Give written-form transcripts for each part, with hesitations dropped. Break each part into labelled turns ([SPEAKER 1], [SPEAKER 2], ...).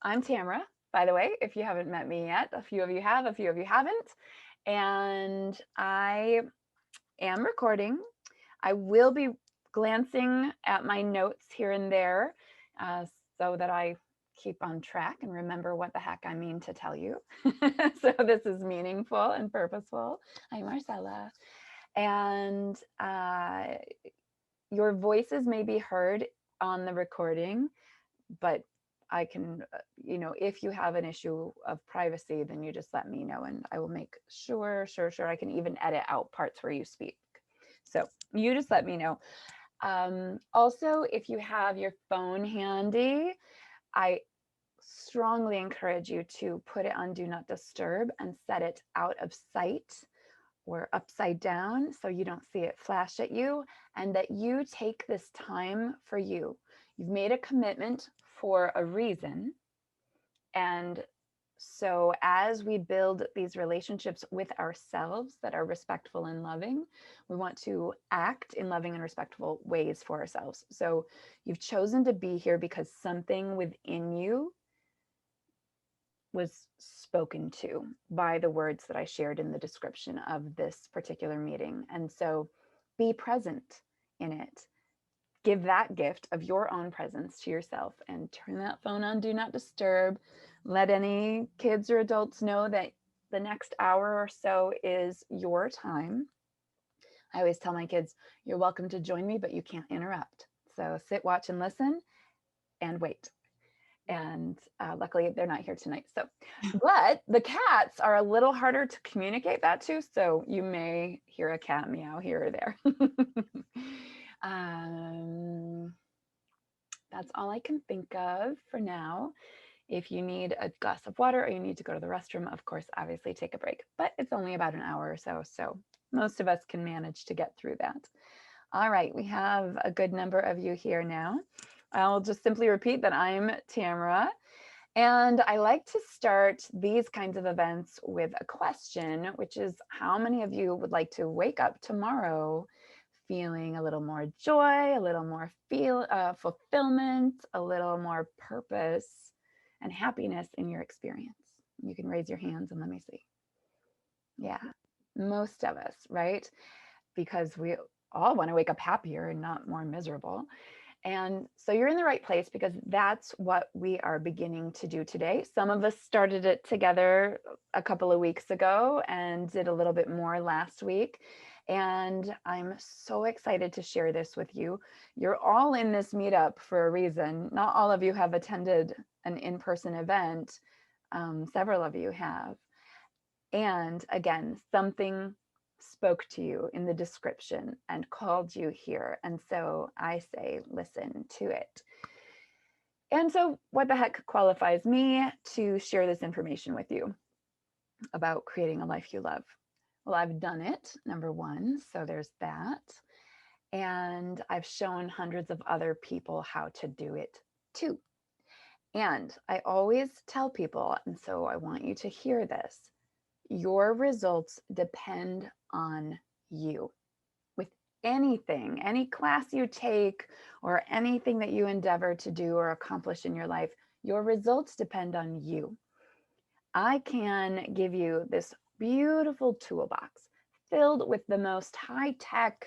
[SPEAKER 1] I'm Tamara, by the way, if you haven't met me yet. A few of you have, a few of you haven't. And I am recording. I will be glancing at my notes here and there uh, so that I keep on track and remember what the heck I mean to tell you. So this is meaningful and purposeful. Hi, Marcella. And your voices may be heard on the recording, but I can, if you have an issue of privacy, then you just let me know and I will make sure. I can even edit out parts where you speak. So you just let me know. Also, if you have your phone handy, I strongly encourage you to put it on Do Not Disturb and set it out of sight or upside down so you don't see it flash at you, and that you take this time for you. You've made a commitment for a reason. And so as we build these relationships with ourselves that are respectful and loving, we want to act in loving and respectful ways for ourselves. So you've chosen to be here because something within you was spoken to by the words that I shared in the description of this particular meeting. And so be present in it. Give that gift of your own presence to yourself and turn that phone on Do Not Disturb. Let any kids or adults know that the next hour or so is your time. I always tell my kids, you're welcome to join me, but you can't interrupt. So sit, watch, and listen and wait. And luckily they're not here tonight. So, but the cats are a little harder to communicate that to. So you may hear a cat meow here or there. That's all I can think of for now. If you need a glass of water or you need to go to the restroom, of course, obviously take a break, but it's only about an hour or so. So most of us can manage to get through that. All right, we have a good number of you here now. I'll just simply repeat that I'm Tamara, and I like to start these kinds of events with a question, which is how many of you would like to wake up tomorrow feeling a little more joy, a little more fulfillment, a little more purpose and happiness in your experience? You can raise your hands and let me see. Yeah, most of us, right? Because we all want to wake up happier and not more miserable. And so you're in the right place because that's what we are beginning to do today. Some of us started it together a couple of weeks ago and did a little bit more last week. And I'm so excited to share this with you. You're all in this meetup for a reason. Not all of you have attended an in-person event. Several of you have. And again, something spoke to you in the description and called you here. And so I say, listen to it. And so what the heck qualifies me to share this information with you about creating a life you love? Well, I've done it, number one. So there's that. And I've shown hundreds of other people how to do it too. And I always tell people, and so I want you to hear this, your results depend on you. With anything, any class you take or anything that you endeavor to do or accomplish in your life, your results depend on you. I can give you this beautiful toolbox filled with the most high-tech,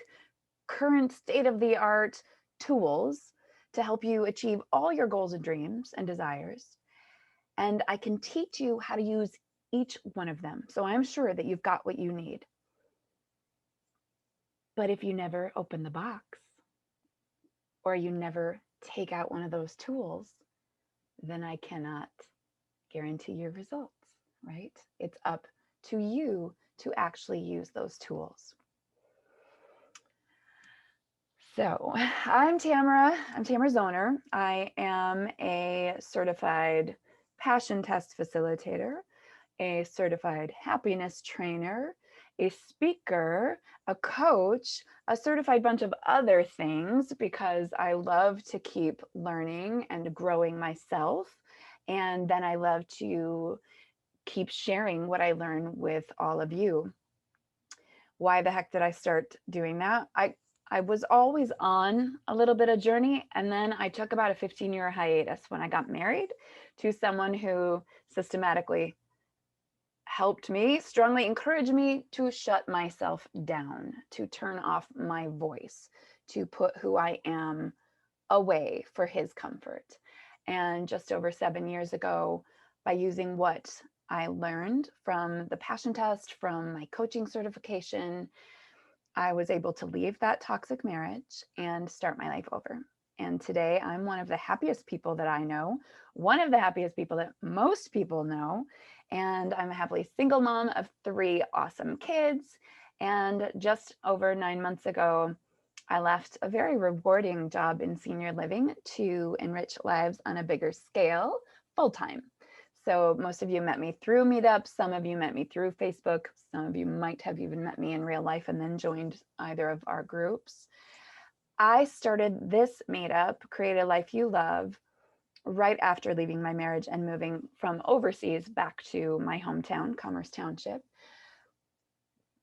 [SPEAKER 1] current state-of-the-art tools to help you achieve all your goals and dreams and desires. And I can teach you how to use each one of them. So I'm sure that you've got what you need. But if you never open the box or you never take out one of those tools, then I cannot guarantee your results, right? It's up to you to actually use those tools. So I'm Tamara Zoner. I am a certified passion test facilitator, a certified happiness trainer, a speaker, a coach, a certified bunch of other things because I love to keep learning and growing myself. And then I love to keep sharing what I learn with all of you. Why the heck did I start doing that? I was always on a little bit of journey, and then I took about a 15-year hiatus when I got married to someone who systematically helped me, strongly encouraged me to shut myself down, to turn off my voice, to put who I am away for his comfort. And just over 7 years ago, by using what I learned from the passion test, from my coaching certification, I was able to leave that toxic marriage and start my life over. And today I'm one of the happiest people that I know, one of the happiest people that most people know. And I'm a happily single mom of 3 awesome kids. And just over 9 months ago, I left a very rewarding job in senior living to enrich lives on a bigger scale, full time. So most of you met me through Meetup. Some of you met me through Facebook. Some of you might have even met me in real life and then joined either of our groups. I started this Meetup, Create a Life You Love, right after leaving my marriage and moving from overseas back to my hometown, Commerce Township.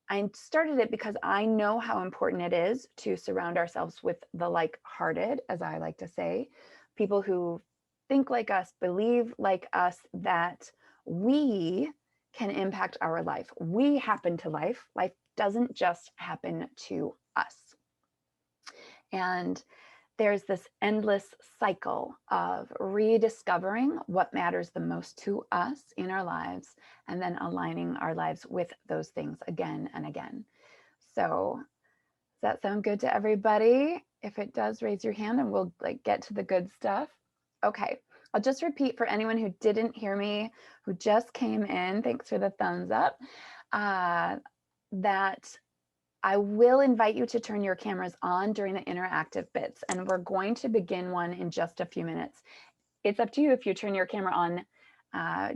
[SPEAKER 1] I started it because I know how important it is to surround ourselves with the like-hearted, as I like to say, people who think like us, believe like us, that we can impact our life. We happen to life. Life doesn't just happen to us. And there's this endless cycle of rediscovering what matters the most to us in our lives and then aligning our lives with those things again and again. So does that sound good to everybody? If it does, raise your hand and we'll get to the good stuff. Okay, I'll just repeat for anyone who didn't hear me, who just came in, thanks for the thumbs up, that I will invite you to turn your cameras on during the interactive bits, and we're going to begin one in just a few minutes. It's up to you if you turn your camera on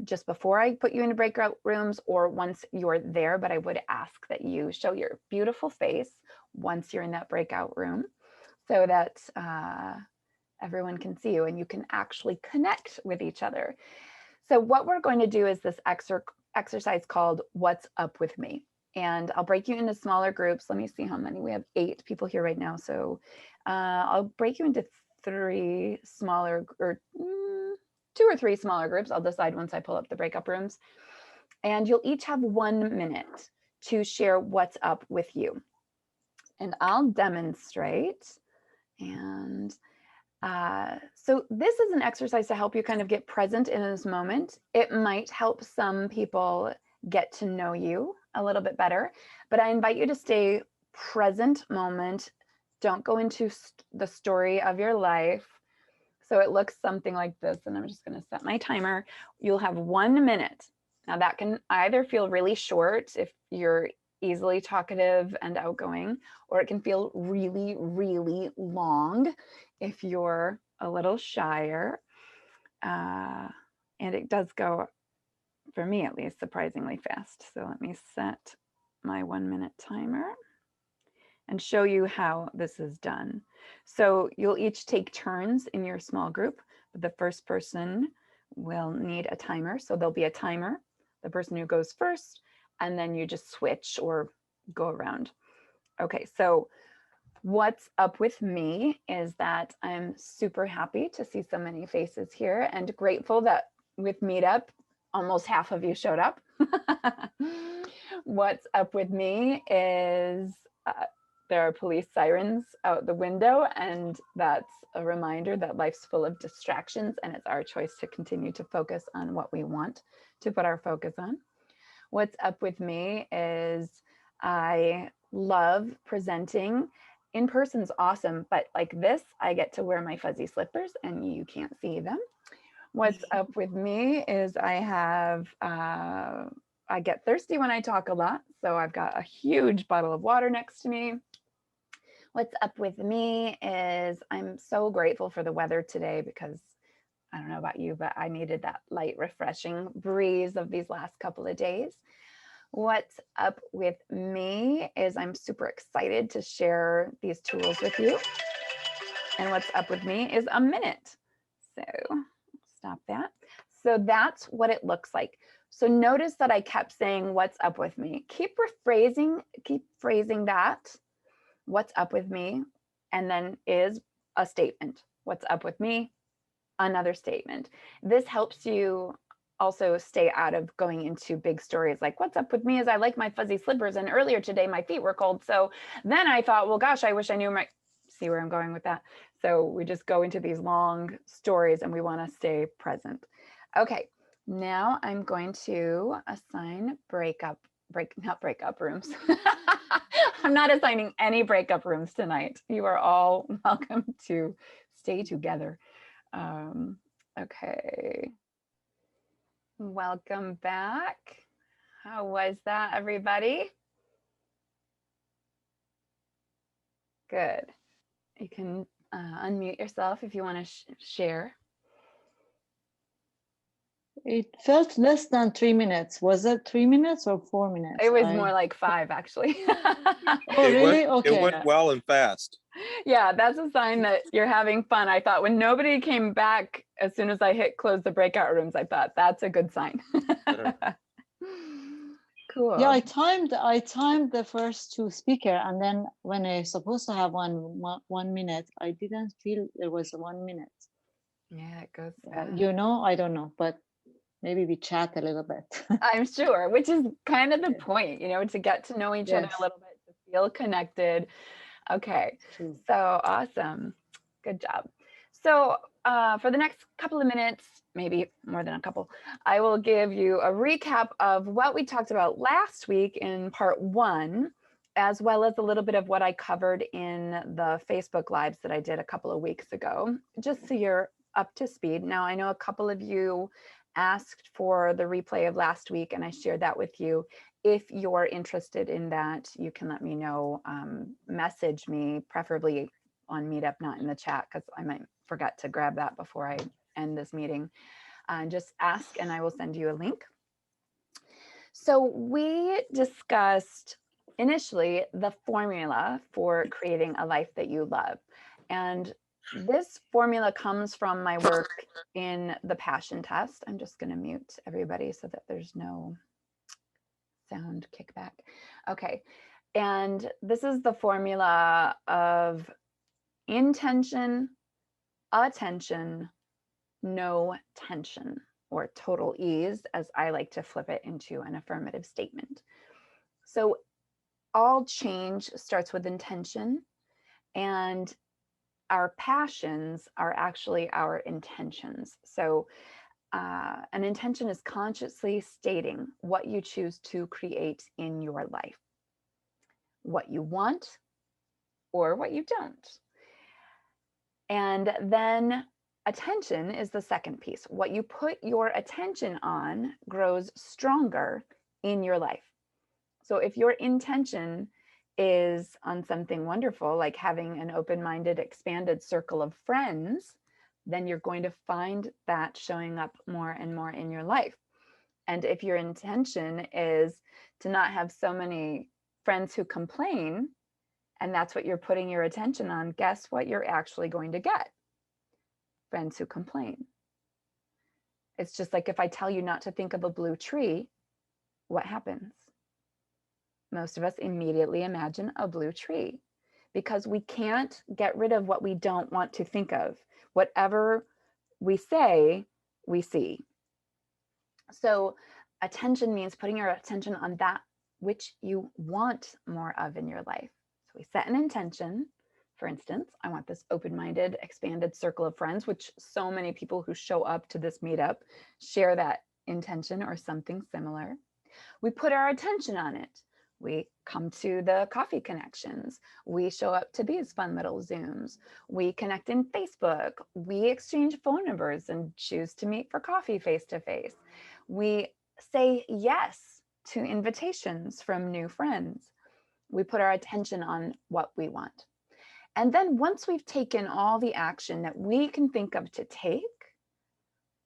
[SPEAKER 1] just before I put you into breakout rooms or once you're there, but I would ask that you show your beautiful face once you're in that breakout room so that everyone can see you and you can actually connect with each other. So what we're going to do is this exercise called What's Up With Me? And I'll break you into smaller groups. Let me see how many. We have 8 people here right now. So I'll break you into 3 smaller, or 2 or 3 smaller groups. I'll decide once I pull up the breakup rooms. And you'll each have 1 minute to share what's up with you. And I'll demonstrate. And so this is an exercise to help you kind of get present in this moment. It might help some people get to know you a little bit better, but I invite you to stay present moment. Don't go into the story of your life. So it looks something like this, and I'm just going to set my timer. You'll have 1 minute. Now that can either feel really short if you're easily talkative and outgoing, or it can feel really, really long if you're a little shyer. And it does go, for me at least, surprisingly fast. So let me set my 1 minute timer and show you how this is done. So you'll each take turns in your small group, but the first person will need a timer. So there'll be a timer, the person who goes first, and then you just switch or go around. Okay, so what's up with me is that I'm super happy to see so many faces here and grateful that with Meetup, almost half of you showed up. What's up with me is there are police sirens out the window, and that's a reminder that life's full of distractions and it's our choice to continue to focus on what we want to put our focus on. What's up with me is I love presenting. In person's awesome, but like this, I get to wear my fuzzy slippers and you can't see them. What's up with me is I get thirsty when I talk a lot, so I've got a huge bottle of water next to me. What's up with me is I'm so grateful for the weather today because I don't know about you, but I needed that light, refreshing breeze of these last couple of days. What's up with me is I'm super excited to share these tools with you. And what's up with me is a minute. So stop that. So that's what it looks like. So notice that I kept saying, what's up with me? Keep phrasing that what's up with me, and then is a statement. What's up with me? Another statement. This helps you also stay out of going into big stories like, what's up with me is I like my fuzzy slippers, and earlier today my feet were cold. So then I thought, well, gosh, I wish I knew my, see where I'm going with that. So we just go into these long stories and we want to stay present. Okay, now I'm going to assign not breakup rooms. I'm not assigning any breakup rooms tonight. You are all welcome to stay together. Okay. Welcome back. How was that, everybody? Good. You can unmute yourself if you want to share.
[SPEAKER 2] It felt less than 3 minutes. Was it 3 minutes or 4 minutes?
[SPEAKER 1] It was more like 5, actually.
[SPEAKER 2] Oh, really? Okay.
[SPEAKER 3] It went well and fast.
[SPEAKER 1] Yeah, that's a sign that you're having fun. I thought when nobody came back, as soon as I hit close the breakout rooms, I thought that's a good sign. Cool.
[SPEAKER 2] Yeah, I timed the first 2 speaker, and then when I supposed to have 1 minute, I didn't feel there was 1 minute.
[SPEAKER 1] Yeah, it goes fast.
[SPEAKER 2] You know, I don't know, but maybe we chat a little bit.
[SPEAKER 1] I'm sure, which is kind of the point, you know, to get to know each other a little bit, to feel connected. Okay,
[SPEAKER 2] True.
[SPEAKER 1] So awesome. Good job. So for the next couple of minutes, maybe more than a couple, I will give you a recap of what we talked about last week in part 1, as well as a little bit of what I covered in the Facebook Lives that I did a couple of weeks ago, just so you're up to speed. Now, I know a couple of you asked for the replay of last week, and I shared that with you. If you're interested in that, you can let me know, message me, preferably on Meetup, not in the chat, because I might forget to grab that before I end this meeting. Just ask and I will send you a link. So we discussed initially the formula for creating a life that you love. And this formula comes from my work in the passion test. I'm just going to mute everybody so that there's no sound kickback. Okay. And this is the formula of intention, attention, no tension, or total ease, as I like to flip it into an affirmative statement. So all change starts with intention, and our passions are actually our intentions. So an intention is consciously stating what you choose to create in your life, what you want or what you don't. And then attention is the second piece. What you put your attention on grows stronger in your life. So if your intention is on something wonderful, like having an open-minded, expanded circle of friends, then you're going to find that showing up more and more in your life. And if your intention is to not have so many friends who complain, and that's what you're putting your attention on, guess what you're actually going to get? Friends who complain. It's just like if I tell you not to think of a blue tree, what happens? Most of us immediately imagine a blue tree because we can't get rid of what we don't want to think of. Whatever we say, we see. So attention means putting your attention on that which you want more of in your life. So we set an intention. For instance, I want this open-minded, expanded circle of friends, which so many people who show up to this meetup share that intention or something similar. We put our attention on it. We come to the coffee connections. We show up to these fun little Zooms. We connect in Facebook. We exchange phone numbers and choose to meet for coffee face-to-face. We say yes to invitations from new friends. We put our attention on what we want. And then once we've taken all the action that we can think of to take,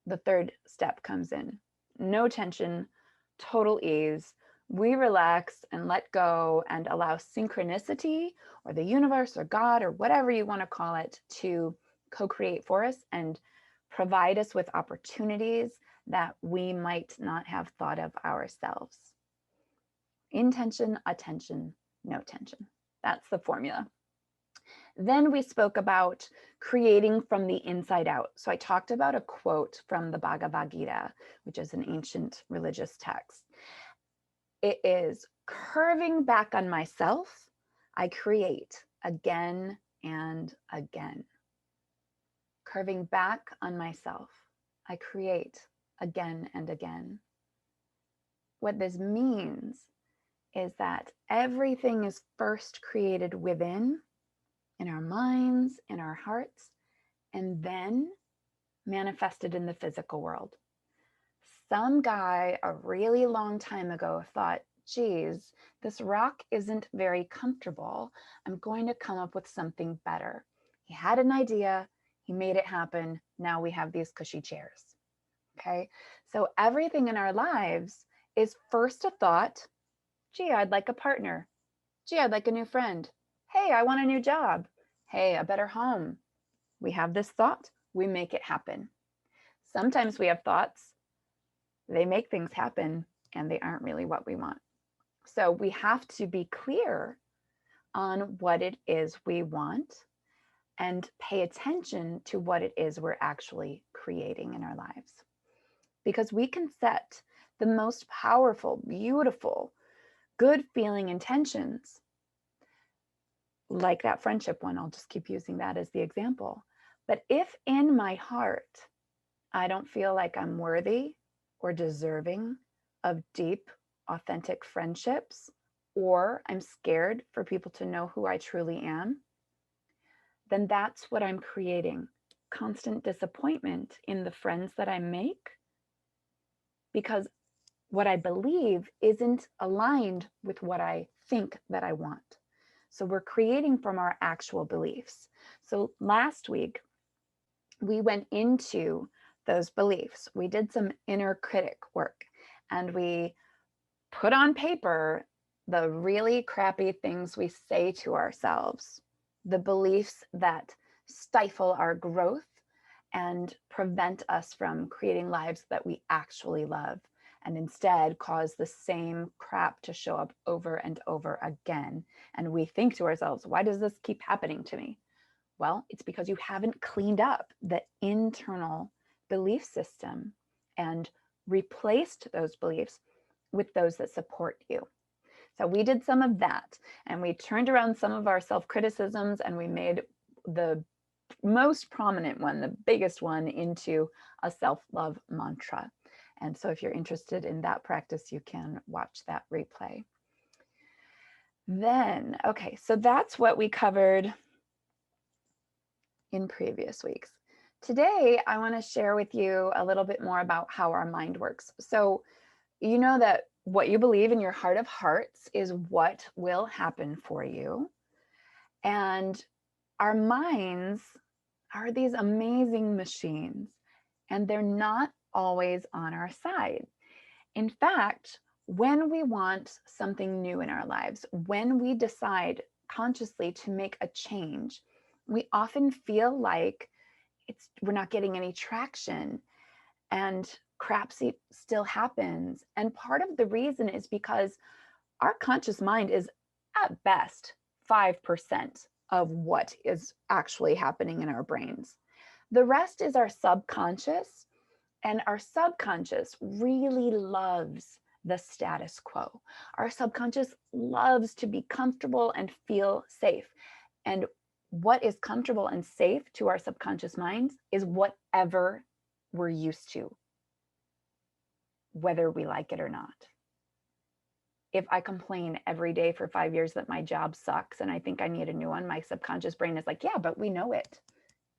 [SPEAKER 1] the third step comes in. No tension, total ease. We relax and let go and allow synchronicity or the universe or God or whatever you want to call it to co-create for us and provide us with opportunities that we might not have thought of ourselves. Intention, attention, no tension. That's the formula. Then we spoke about creating from the inside out. So I talked about a quote from the Bhagavad Gita, which is an ancient religious text. It is, curving back on myself, I create again and again. Curving back on myself, I create again and again. What this means is that everything is first created within, in our minds, in our hearts, and then manifested in the physical world. Some guy a really long time ago thought, geez, this rock isn't very comfortable. I'm going to come up with something better. He had an idea, he made it happen. Now we have these cushy chairs. Okay, so everything in our lives is first a thought. Gee, I'd like a partner. Gee, I'd like a new friend. Hey, I want a new job. Hey, a better home. We have this thought, we make it happen. Sometimes we have thoughts, they make things happen, and they aren't really what we want. So we have to be clear on what it is we want and pay attention to what it is we're actually creating in our lives. Because we can set the most powerful, beautiful, good feeling intentions, like that friendship one. I'll just keep using that as the example. But if in my heart, I don't feel like I'm worthy or deserving of deep, authentic friendships, or I'm scared for people to know who I truly am, then that's what I'm creating. Constant disappointment in the friends that I make, because what I believe isn't aligned with what I think that I want. So we're creating from our actual beliefs. So last week, we went into those beliefs. We did some inner critic work, and we put on paper the really crappy things we say to ourselves, the beliefs that stifle our growth and prevent us from creating lives that we actually love, and instead cause the same crap to show up over and over again. And we think to ourselves, why does this keep happening to me? Well, it's because you haven't cleaned up the internal belief system and replaced those beliefs with those that support you. So we did some of that, and we turned around some of our self-criticisms, and we made the most prominent one, the biggest one, into a self-love mantra. And so if you're interested in that practice, you can watch that replay. Then, okay, so that's what we covered in previous weeks. Today, I want to share with you a little bit more about how our mind works. So you know that what you believe in your heart of hearts is what will happen for you. And our minds are these amazing machines, and they're not always on our side. In fact, when we want something new in our lives, when we decide consciously to make a change, we often feel like we're not getting any traction, and crap still happens. And part of the reason is because our conscious mind is at best 5% of what is actually happening in our brains. The rest is our subconscious, and our subconscious really loves the status quo. Our subconscious loves to be comfortable and feel safe. And what is comfortable and safe to our subconscious minds is whatever we're used to, whether we like it or not. If I complain every day for 5 years that my job sucks and I think I need a new one, my subconscious brain is like, yeah, but we know it.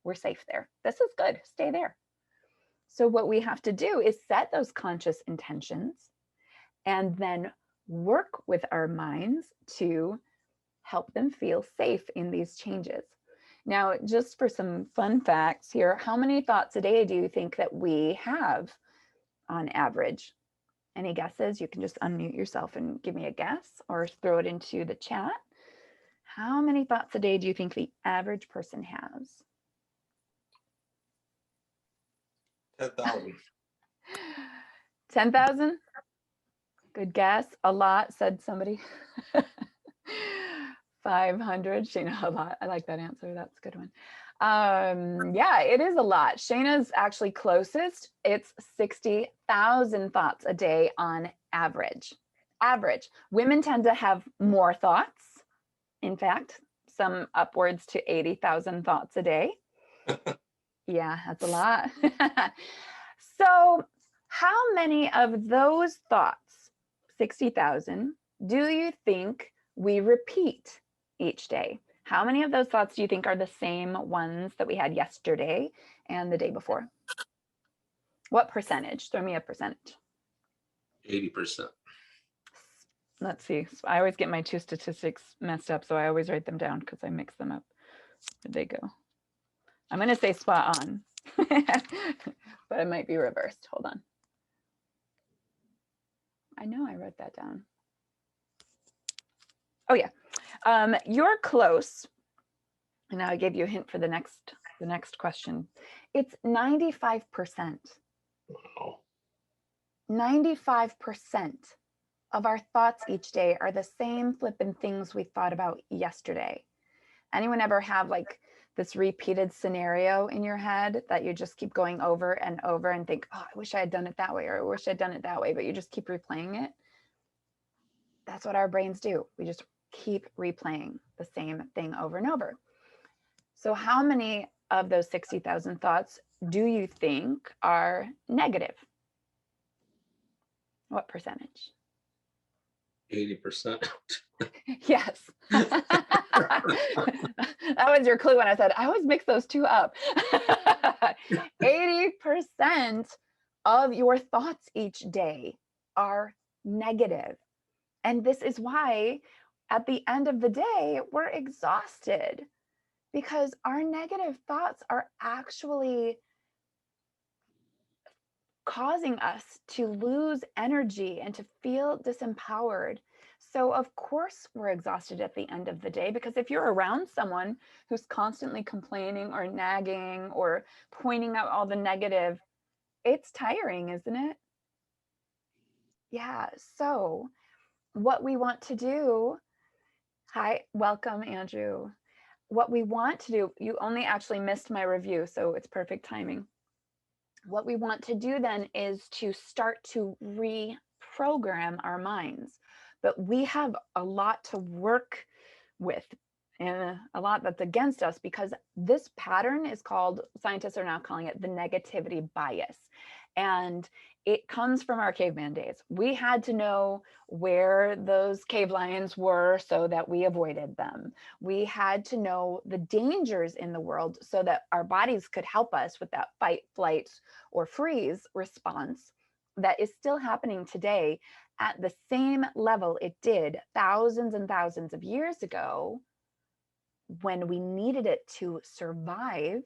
[SPEAKER 1] We're safe there. This is good. Stay there. So what we have to do is set those conscious intentions and then work with our minds to help them feel safe in these changes. Now, just for some fun facts here, how many thoughts a day do you think that we have on average? Any guesses? You can just unmute yourself and give me a guess, or throw it into the chat. How many thoughts a day do you think the average person has?
[SPEAKER 3] 10,000.
[SPEAKER 1] 10,000? Good guess. A lot, said somebody. 500. Shayna, a lot. I like that answer. That's a good one. Yeah, it is a lot. Shayna's actually closest. It's 60,000 thoughts a day on average. Average. Women tend to have more thoughts. In fact, some upwards to 80,000 thoughts a day. Yeah, that's a lot. So, how many of those thoughts, 60,000, do you think we repeat each day? How many of those thoughts do you think are the same ones that we had yesterday and the day before? What percentage? Throw me a percentage.
[SPEAKER 3] 80%.
[SPEAKER 1] Let's see. So I always get my two statistics messed up, so I always write them down because I mix them up. Where'd they go? I'm going to say spot on, but it might be reversed. Hold on. I know I wrote that down. Oh yeah, you're close. And now I gave you a hint for the next question. It's 95%.
[SPEAKER 3] Wow.
[SPEAKER 1] 95% of our thoughts each day are the same flippin' things we thought about yesterday. Anyone ever have like this repeated scenario in your head that you just keep going over and over and think, oh, I wish I had done it that way, or I wish I'd done it that way, but you just keep replaying it? That's what our brains do. We just keep replaying the same thing over and over. So how many of those 60,000 thoughts do you think are negative? What percentage?
[SPEAKER 3] 80%.
[SPEAKER 1] Yes. That was your clue when I said, I always mix those two up. 80% of your thoughts each day are negative. And this is why at the end of the day, we're exhausted, because our negative thoughts are actually causing us to lose energy and to feel disempowered. So of course we're exhausted at the end of the day, because if you're around someone who's constantly complaining or nagging or pointing out all the negative, it's tiring, isn't it? Yeah, so what we want to do, hi, welcome, Andrew. What we want to do, you only actually missed my review, so it's perfect timing. What we want to do then is to start to reprogram our minds. But we have a lot to work with and a lot that's against us, because this pattern is called, scientists are now calling it the negativity bias. And it comes from our caveman days. We had to know where those cave lions were so that we avoided them. We had to know the dangers in the world so that our bodies could help us with that fight, flight, or freeze response that is still happening today at the same level it did thousands and thousands of years ago when we needed it to survive.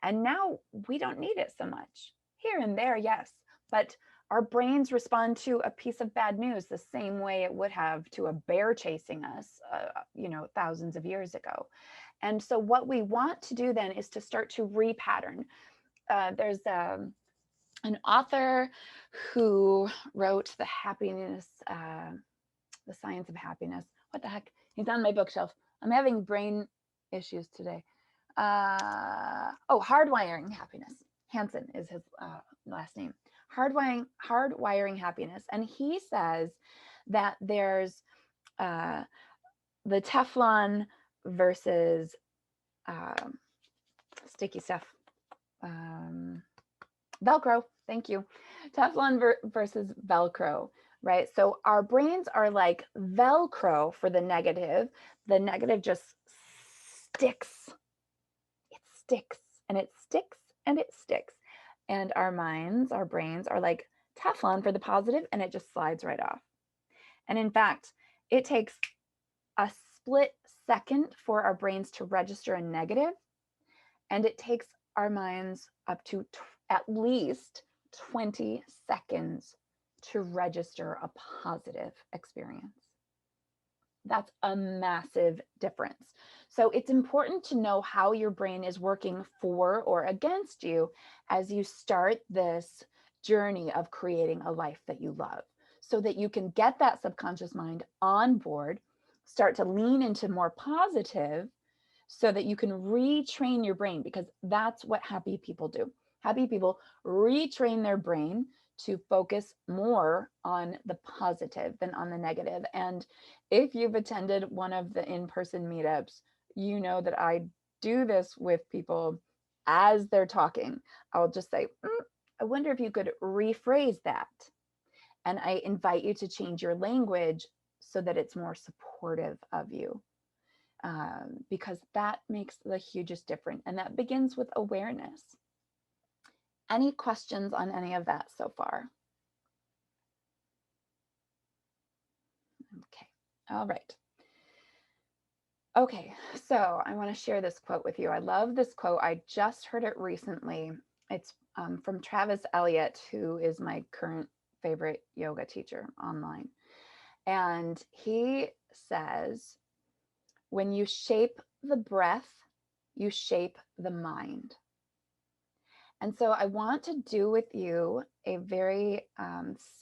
[SPEAKER 1] And now we don't need it so much. Here and there, yes, but our brains respond to a piece of bad news the same way it would have to a bear chasing us, thousands of years ago. And so what we want to do then is to start to repattern. There's an author who wrote The Happiness, The Science of Happiness. What the heck? He's on my bookshelf. I'm having brain issues today. Hardwiring Happiness. Hansen is his last name. Hardwiring Happiness. And he says that there's the Teflon versus sticky stuff. Velcro. Thank you. Teflon versus Velcro, right? So our brains are like Velcro for the negative. The negative just sticks. It sticks and it sticks and it sticks. And our minds, our brains are like Teflon for the positive, and it just slides right off. And in fact, it takes a split second for our brains to register a negative, and it takes our minds up to at least 20 seconds to register a positive experience. That's a massive difference. So it's important to know how your brain is working for or against you as you start this journey of creating a life that you love, so that you can get that subconscious mind on board, start to lean into more positive so that you can retrain your brain, because that's what happy people do. Happy people retrain their brain to focus more on the positive than on the negative. And if you've attended one of the in-person meetups, you know that I do this with people as they're talking. I'll just say, I wonder if you could rephrase that. And I invite you to change your language so that it's more supportive of you, because that makes the hugest difference. And that begins with awareness. Any questions on any of that so far? Okay, all right. Okay, so I want to share this quote with you. I love this quote. I just heard it recently. It's from Travis Elliott, who is my current favorite yoga teacher online. And he says, when you shape the breath, you shape the mind. And so I want to do with you a very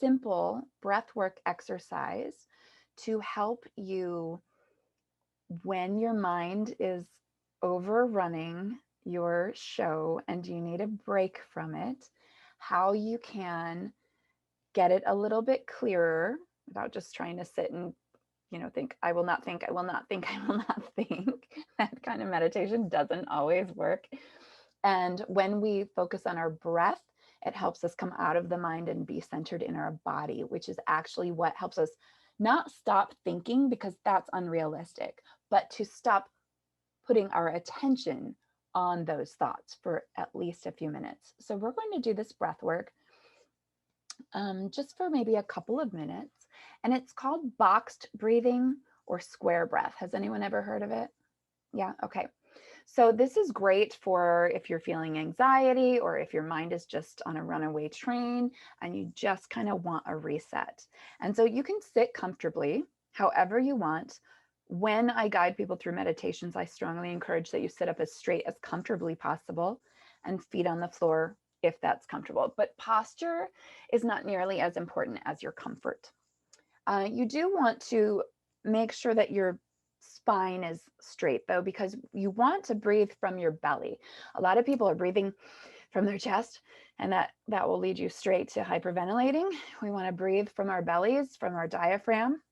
[SPEAKER 1] simple breathwork exercise to help you when your mind is overrunning your show and you need a break from it, how you can get it a little bit clearer without just trying to sit and think, I will not think, I will not think, I will not think. That kind of meditation doesn't always work. And when we focus on our breath, it helps us come out of the mind and be centered in our body, which is actually what helps us not stop thinking, because that's unrealistic, but to stop putting our attention on those thoughts for at least a few minutes. So we're going to do this breath work just for maybe a couple of minutes. And it's called boxed breathing or square breath. Has anyone ever heard of it? Yeah, okay. So this is great for if you're feeling anxiety or if your mind is just on a runaway train and you just kind of want a reset. And so you can sit comfortably however you want. When I guide people through meditations, I strongly encourage that you sit up as straight as comfortably possible and feet on the floor if that's comfortable. But posture is not nearly as important as your comfort. You do want to make sure that your spine is straight though, because you want to breathe from your belly. A lot of people are breathing from their chest, and that will lead you straight to hyperventilating. We want to breathe from our bellies, from our diaphragm.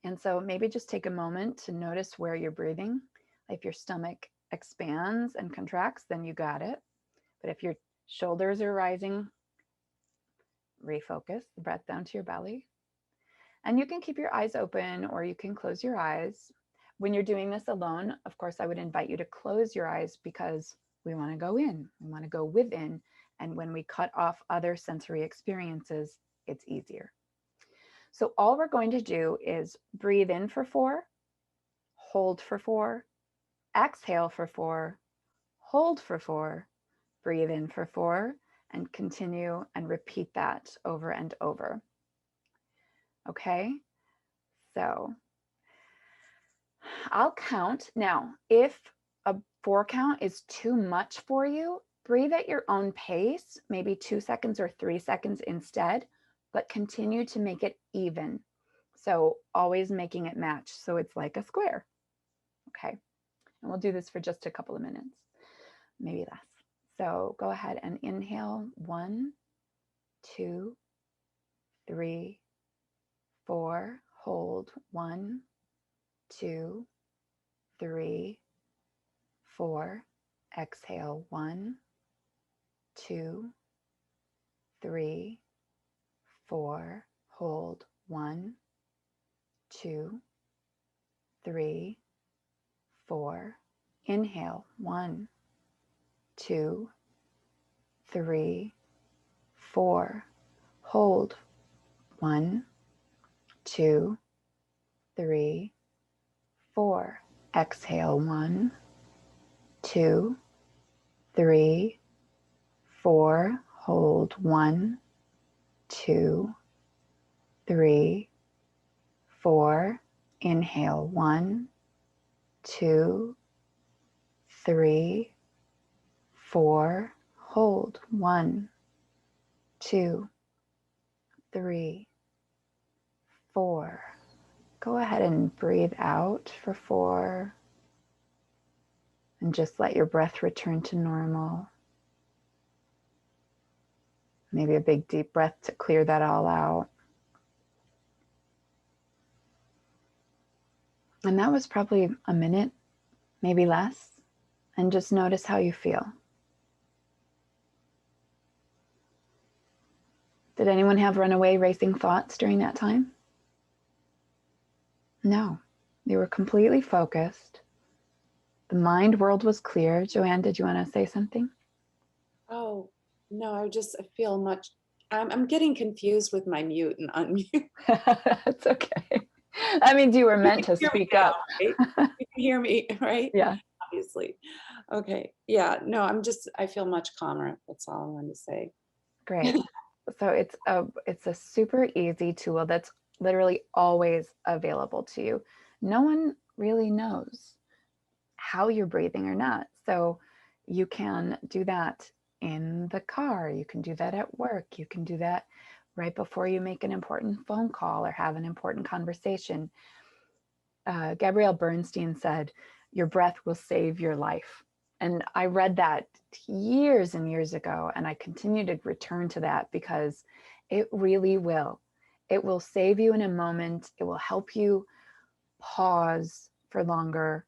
[SPEAKER 1] And so maybe just take a moment to notice where you're breathing. If your stomach expands and contracts, then you got it. But if your shoulders are rising, refocus the breath down to your belly. And you can keep your eyes open or you can close your eyes. When you're doing this alone, of course, I would invite you to close your eyes because we want to go in, we want to go within. And when we cut off other sensory experiences, it's easier. So all we're going to do is breathe in for 4, hold for 4, exhale for 4, hold for 4, breathe in for 4, and continue and repeat that over and over. Okay, so I'll count. Now, if a 4 count is too much for you, breathe at your own pace, maybe 2 seconds or 3 seconds instead, but continue to make it even. So always making it match. So it's like a square. Okay, and we'll do this for just a couple of minutes, maybe less. So go ahead and inhale 1, 2, 3, 4, hold 1, 2, 3, 4, exhale 1, 2, 3, 4, hold 1, 2, 3, 4, inhale 1, 2, 3, 4, hold 1, 2, 3, 4, exhale 1, 2, 3, 4, hold 1, 2, 3, 4, inhale 1, 2, 3, 4, hold 1, 2, 3, 4. go ahead and breathe out for 4 and just let your breath return to normal. Maybe a big deep breath to clear that all out. And that was probably a minute, maybe less. And just notice how you feel. Did anyone have runaway racing thoughts during that time? No, they were completely focused. The mind world was clear. Joanne, did you want to say something?
[SPEAKER 4] Oh, no, I feel much, I'm getting confused with my mute and unmute.
[SPEAKER 1] That's okay. That means you were meant to speak
[SPEAKER 4] now,
[SPEAKER 1] up.
[SPEAKER 4] Right? You can hear me, right?
[SPEAKER 1] Yeah.
[SPEAKER 4] Obviously. Okay. Yeah, no, I feel much calmer. That's all I wanted to say.
[SPEAKER 1] Great. So it's a super easy tool that's literally always available to you. No one really knows how you're breathing or not. So you can do that in the car. You can do that at work. You can do that right before you make an important phone call or have an important conversation. Gabrielle Bernstein said, "Your breath will save your life." And I read that years and years ago, and I continue to return to that because it really will. It will save you in a moment. It will help you pause for longer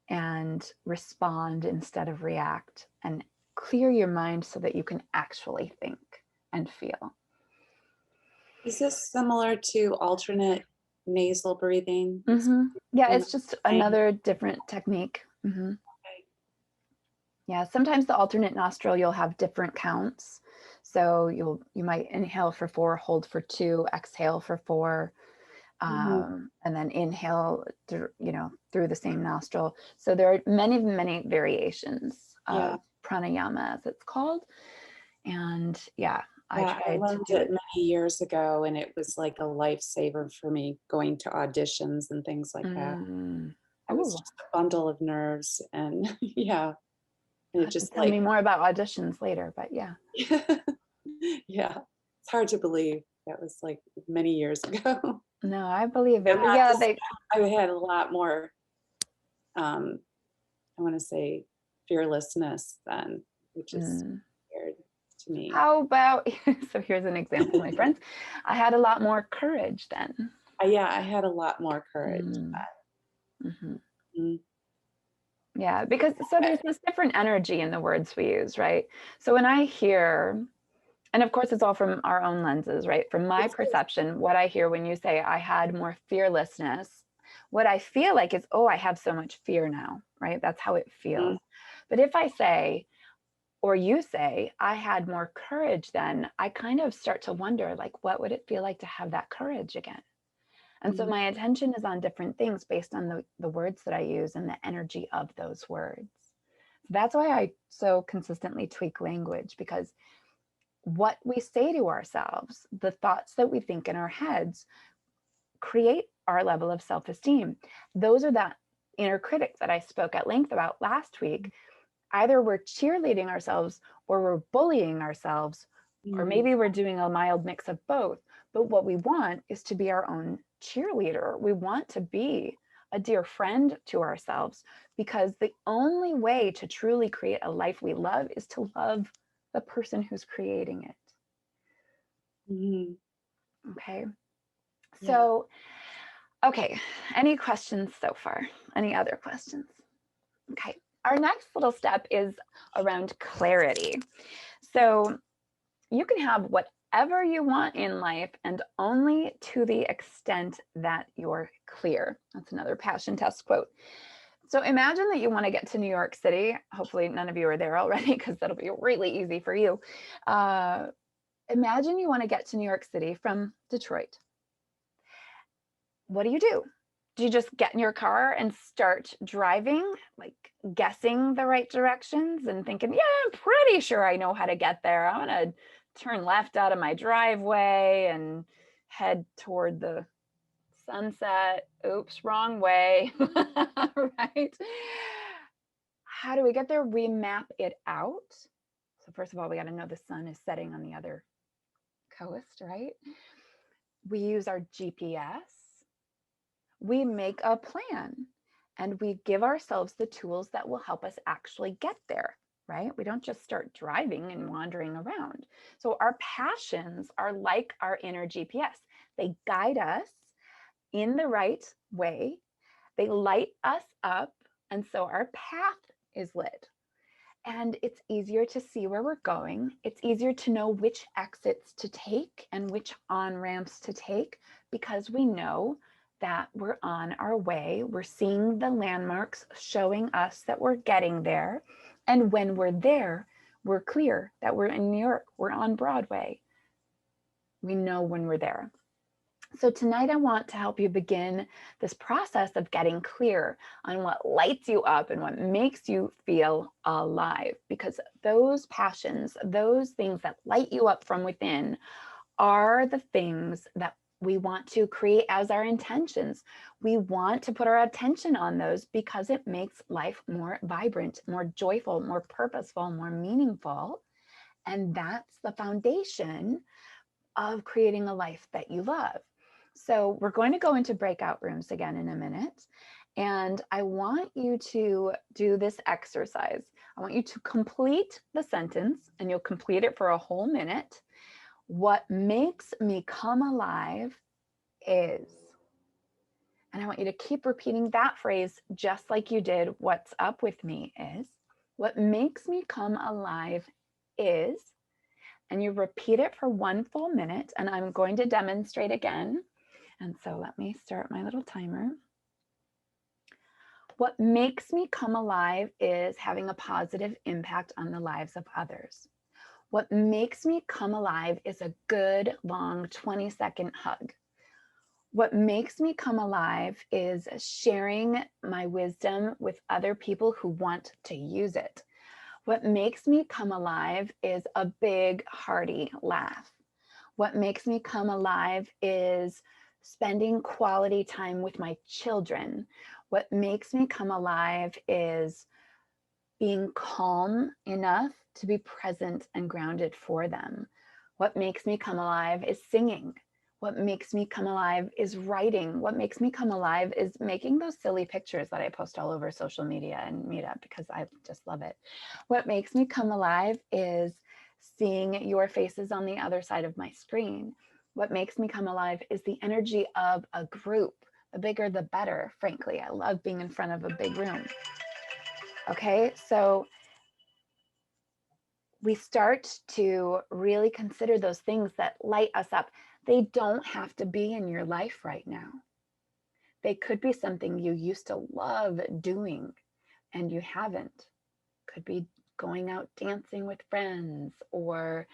[SPEAKER 1] and respond instead of react, and clear your mind so that you can actually think and feel.
[SPEAKER 4] Is this similar to alternate nasal breathing?
[SPEAKER 1] Yeah, it's just another different technique.
[SPEAKER 4] Okay.
[SPEAKER 1] Yeah, sometimes the alternate nostril, you'll have different counts. So you might inhale for 4, hold for 2, exhale for 4, and then inhale through, through the same nostril. So there are many, many variations of pranayama, as it's called. And yeah,
[SPEAKER 4] I learned it many years ago, and it was like a lifesaver for me going to auditions and things like that. I was just a bundle of nerves, and yeah. And it just
[SPEAKER 1] tell me more about auditions later, but yeah.
[SPEAKER 4] Yeah, it's hard to believe that was like many years ago.
[SPEAKER 1] No, I believe it. Yeah,
[SPEAKER 4] I had a lot more, I want to say, fearlessness then, which is weird to me.
[SPEAKER 1] How about, so here's an example, my friends. I had a lot more courage then.
[SPEAKER 4] Yeah, I had a lot more courage.
[SPEAKER 1] Yeah, because so there's this different energy in the words we use, right? So when I hear, and of course it's all from our own lenses, right? From my perception, what I hear when you say I had more fearlessness, what I feel like is, oh, I have so much fear now, right? That's how it feels. But if I say, or you say, I had more courage then, I kind of start to wonder, like, what would it feel like to have that courage again? And so my attention is on different things based on the words that I use and the energy of those words. That's why I so consistently tweak language, because what we say to ourselves, the thoughts that we think in our heads, create our level of self-esteem. Those are that inner critic that I spoke at length about last week. Either we're cheerleading ourselves or we're bullying ourselves, or maybe we're doing a mild mix of both. But what we want is to be our own cheerleader. We want to be a dear friend to ourselves, because the only way to truly create a life we love is to love the person who's creating it. Okay. So, okay. Any questions so far? Any other questions? Okay. Our next little step is around clarity. So you can have whatever you want in life, and only to the extent that you're clear. That's another passion test quote. So imagine that you want to get to New York City. Hopefully none of you are there already, because that'll be really easy for you. Imagine you want to get to New York City from Detroit. What do? Do you just get in your car and start driving, like guessing the right directions and thinking, yeah, I'm pretty sure I know how to get there. I'm going to turn left out of my driveway and head toward the sunset. Oops, wrong way. Right? How do we get there? We map it out. So first of all, we got to know the sun is setting on the other coast, right? We use our GPS. we make a plan and we give ourselves the tools that will help us actually get there, right? We don't just start driving and wandering around. So our passions are like our inner GPS. They guide us in the right way. They light us up. And so our path is lit. And it's easier to see where we're going. It's easier to know which exits to take and which on-ramps to take because we know that we're on our way. We're seeing the landmarks showing us that we're getting there. And when we're there, we're clear that we're in New York, we're on Broadway. We know when we're there. So tonight I want to help you begin this process of getting clear on what lights you up and what makes you feel alive, because those passions, those things that light you up from within are the things that we want to create as our intentions. We want to put our attention on those because it makes life more vibrant, more joyful, more purposeful, more meaningful. And that's the foundation of creating a life that you love. So we're going to go into breakout rooms again in a minute. And I want you to do this exercise. I want you to complete the sentence, and you'll complete it for a whole minute. What makes me come alive is. And I want you to keep repeating that phrase just like you did, what's up with me is. What makes me come alive is. And you repeat it for 1 full minute, and I'm going to demonstrate again. And so let me start my little timer. What makes me come alive is having a positive impact on the lives of others. What makes me come alive is a good, long 20-second hug. What makes me come alive is sharing my wisdom with other people who want to use it. What makes me come alive is a big, hearty laugh. What makes me come alive is spending quality time with my children. What makes me come alive is being calm enough to be present and grounded for them. What makes me come alive is singing. What makes me come alive is writing. What makes me come alive is making those silly pictures that I post all over social media and Meetup because I just love it. What makes me come alive is seeing your faces on the other side of my screen. What makes me come alive is the energy of a group. The bigger, the better, frankly. I love being in front of a big room. Okay, so we start to really consider those things that light us up. They don't have to be in your life right now. They could be something you used to love doing and you haven't. Could be going out dancing with friends, or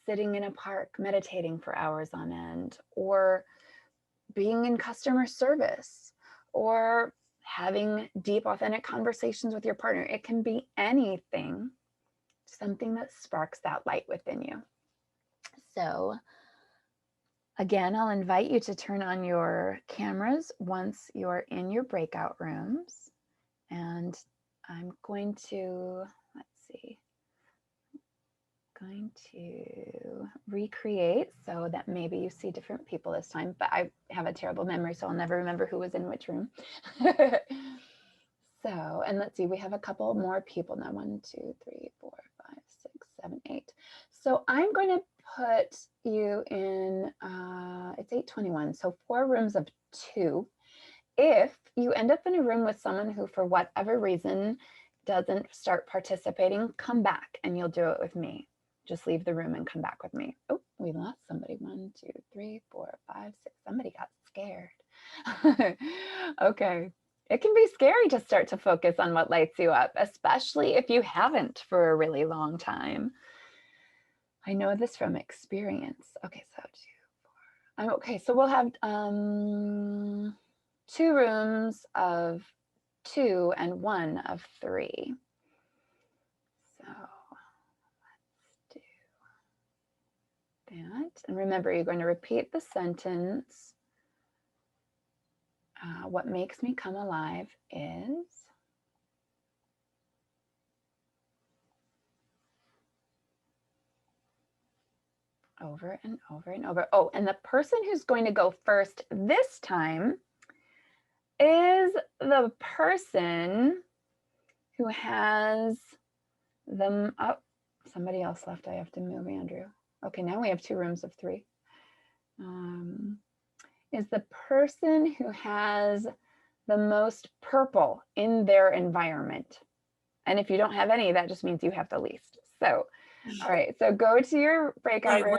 [SPEAKER 1] sitting in a park meditating for hours on end, or being in customer service, or having deep, authentic conversations with your partner. It can be anything, something that sparks that light within you. So again, I'll invite you to turn on your cameras once you're in your breakout rooms. And I'm going to, let's see, going to recreate so that maybe you see different people this time, but I have a terrible memory, so I'll never remember who was in which room. So, and let's see, we have a couple more people now. 1, 2, 3, 4, 5, 6, 7, 8. So I'm going to put you in, it's 8:21, so 4 rooms of 2. If you end up in a room with someone who, for whatever reason, doesn't start participating, come back and you'll do it with me. Just leave the room and come back with me. Oh, we lost somebody. 1, 2, 3, 4, 5, 6. Somebody got scared. Okay. It can be scary to start to focus on what lights you up, especially if you haven't for a really long time. I know this from experience. Okay, so 2, 4. Okay, so we'll have 2 rooms of 2 and 1 of 3. So let's do that. And remember, you're going to repeat the sentence. What makes me come alive is. Over and over and over. Oh, and the person who's going to go first this time is the person who has them up. Oh, somebody else left. I have to move Andrew. Okay, now we have 2 rooms of 3. Is the person who has the most purple in their environment. And if you don't have any, that just means you have the least. So, all right, so go to your breakout room.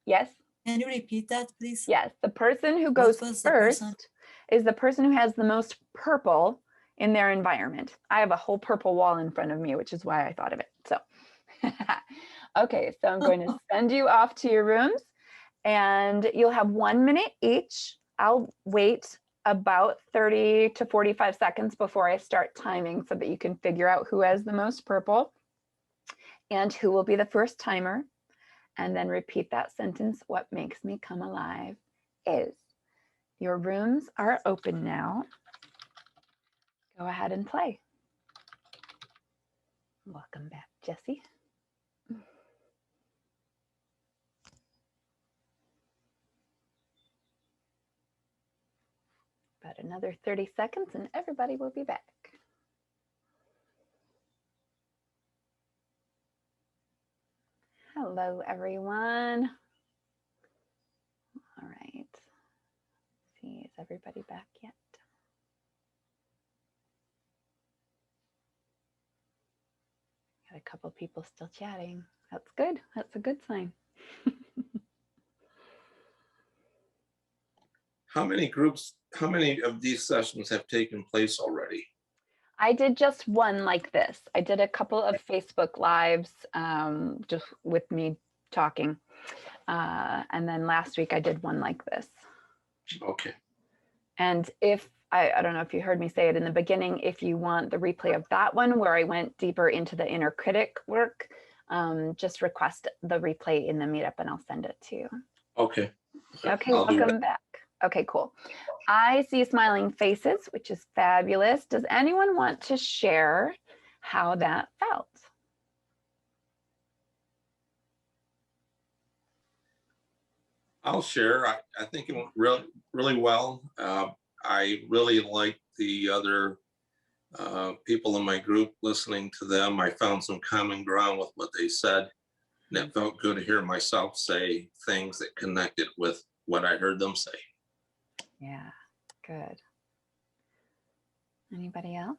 [SPEAKER 1] Yes?
[SPEAKER 5] Can you repeat that, please?
[SPEAKER 1] Yes, the person who goes first is the person who has the most purple in their environment. I have a whole purple wall in front of me, which is why I thought of it. So, okay, so I'm going to send you off to your rooms and you'll have 1 minute each. I'll wait about 30 to 45 seconds before I start timing so that you can figure out who has the most purple and who will be the first timer. And then repeat that sentence. What makes me come alive is. Your rooms are open now. Go ahead and play. Welcome back, Jessie. About another 30 seconds and everybody will be back. Hello, everyone. All right. Let's see, is everybody back yet? Got a couple people still chatting. That's good. That's a good sign.
[SPEAKER 3] How many of these sessions have taken place already?
[SPEAKER 1] I did just one like this. I did a couple of Facebook Lives just with me talking. And then last week I did one like this.
[SPEAKER 3] Okay.
[SPEAKER 1] And if, I don't know if you heard me say it in the beginning, if you want the replay of that one where I went deeper into the inner critic work, just request the replay in the meetup and I'll send it to you.
[SPEAKER 3] Okay.
[SPEAKER 1] Okay, welcome back. Okay, cool. I see smiling faces, which is fabulous. Does anyone want to share how that felt?
[SPEAKER 3] I'll share. I think it went really well. I really liked the other people in my group, listening to them. I found some common ground with what they said. And it felt good to hear myself say things that connected with what I heard them say.
[SPEAKER 1] Yeah, good. Anybody else?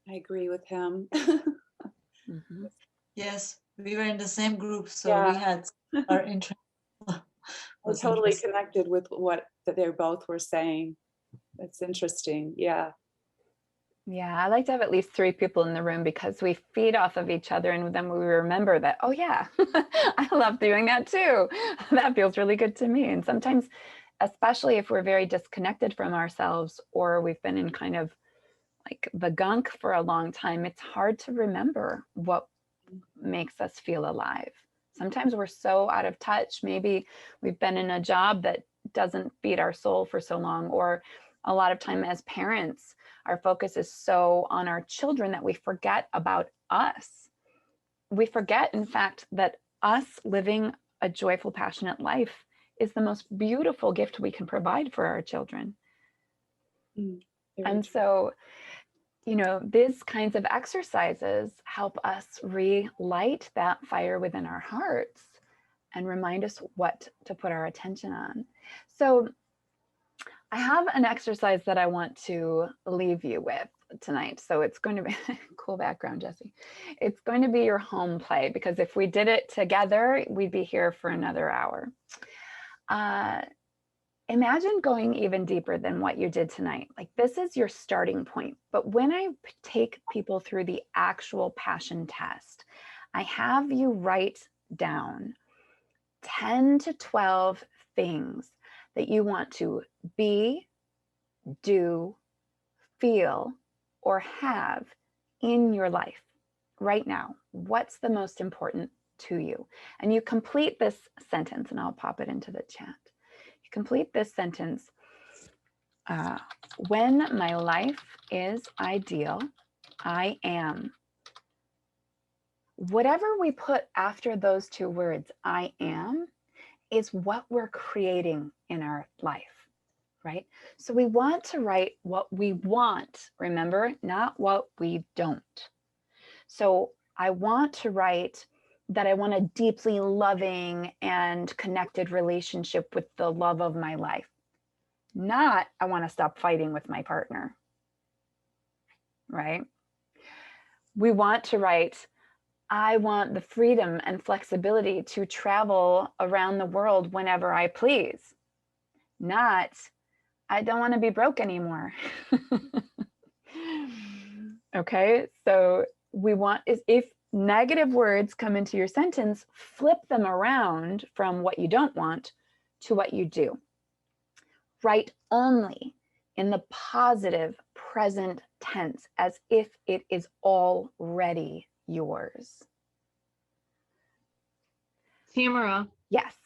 [SPEAKER 4] I agree with him.
[SPEAKER 1] Mm-hmm.
[SPEAKER 2] Yes, we were in the same group, so
[SPEAKER 4] Yeah.
[SPEAKER 2] we had our interest.
[SPEAKER 4] I totally connected with what that they both were saying. That's interesting. Yeah.
[SPEAKER 1] Yeah, I like to have at least 3 people in the room because we feed off of each other and then we remember that, oh yeah, I love doing that too. That feels really good to me. And sometimes, especially if we're very disconnected from ourselves or we've been in kind of like the gunk for a long time, it's hard to remember what makes us feel alive. Sometimes we're so out of touch. Maybe we've been in a job that doesn't feed our soul for so long, or a lot of time as parents, our focus is so on our children that we forget about us. We forget, in fact, that us living a joyful, passionate life is the most beautiful gift we can provide for our children. And so, you know, these kinds of exercises help us relight that fire within our hearts and remind us what to put our attention on. So I have an exercise that I want to leave you with tonight. So it's going to be cool background, Jessie. It's going to be your home play, because if we did it together, we'd be here for another hour. Imagine going even deeper than what you did tonight. Like, this is your starting point. But when I take people through the actual passion test, I have you write down 10 to 12 things that you want to be, do, feel, or have in your life right now. What's the most important to you? And you complete this sentence, and I'll pop it into the chat. You complete this sentence. When my life is ideal, I am. Whatever we put after those 2 words, I am, is what we're creating in our life. right? So we want to write what we want, remember, not what we don't. So I want to write that I want a deeply loving and connected relationship with the love of my life. Not, I want to stop fighting with my partner, right? We want to write, I want the freedom and flexibility to travel around the world whenever I please. Not, I don't want to be broke anymore. Okay, so we want is if negative words come into your sentence, flip them around from what you don't want to what you do. Write only in the positive present tense as if it is already yours.
[SPEAKER 6] Tamara,
[SPEAKER 1] Yes.